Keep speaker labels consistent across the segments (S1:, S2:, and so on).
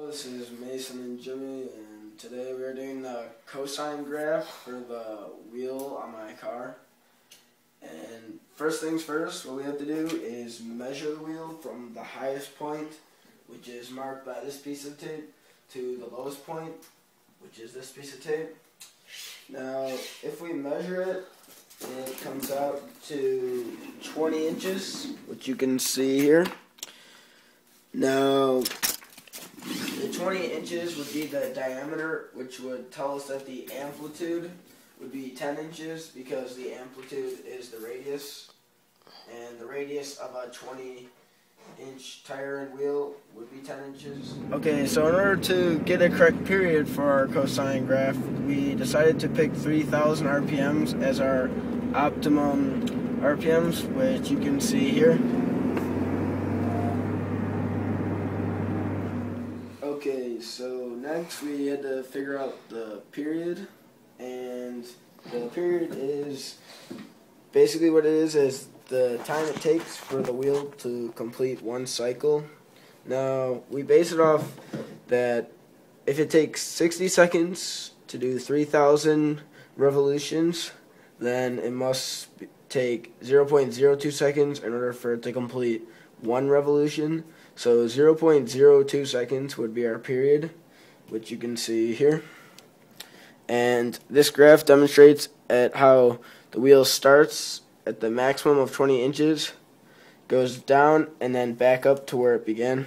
S1: this is Mason and Jimmy, and today we're doing the cosine graph for the wheel on my car. And first things first, what we have to do is measure the wheel from the highest point, which is marked by this piece of tape, to the lowest point, which is this piece of tape. Now, if we measure it, it comes out to 20 inches, which you can see here. Now, the 20 inches would be the diameter, which would tell us that the amplitude would be 10 inches because the amplitude is the radius, and the radius of a 20-inch tire and wheel would be 10 inches. Okay, so in order to get a correct period for our cosine graph, we decided to pick 3,000 RPMs as our optimum RPMs, which you can see here. Okay, so next we had to figure out the period, and the period is basically what it is the time it takes for the wheel to complete one cycle. Now, we base it off that if it takes 60 seconds to do 3,000 revolutions, then it must take 0.02 seconds in order for it to complete one revolution. So 0.02 seconds would be our period, which you can see here. And this graph demonstrates at how the wheel starts at the maximum of 20 inches, goes down, and then back up to where it began.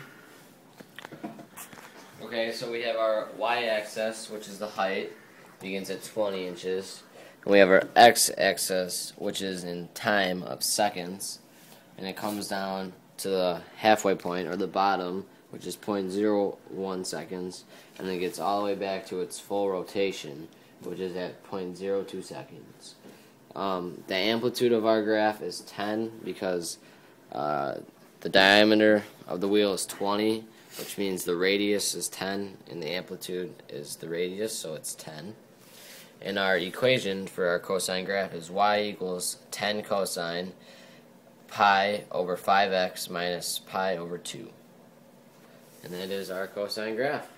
S2: Okay, so we have our y-axis, which is the height, begins at 20 inches. And we have our x-axis, which is in time of seconds, and it comes down to the halfway point, or the bottom, which is 0.01 seconds, and then gets all the way back to its full rotation, which is at 0.02 seconds. The amplitude of our graph is 10 because the diameter of the wheel is 20, which means the radius is 10, and the amplitude is the radius, so it's 10. And our equation for our cosine graph is y equals 10 cosine pi over 5x minus pi over 2. And that is our cosine graph.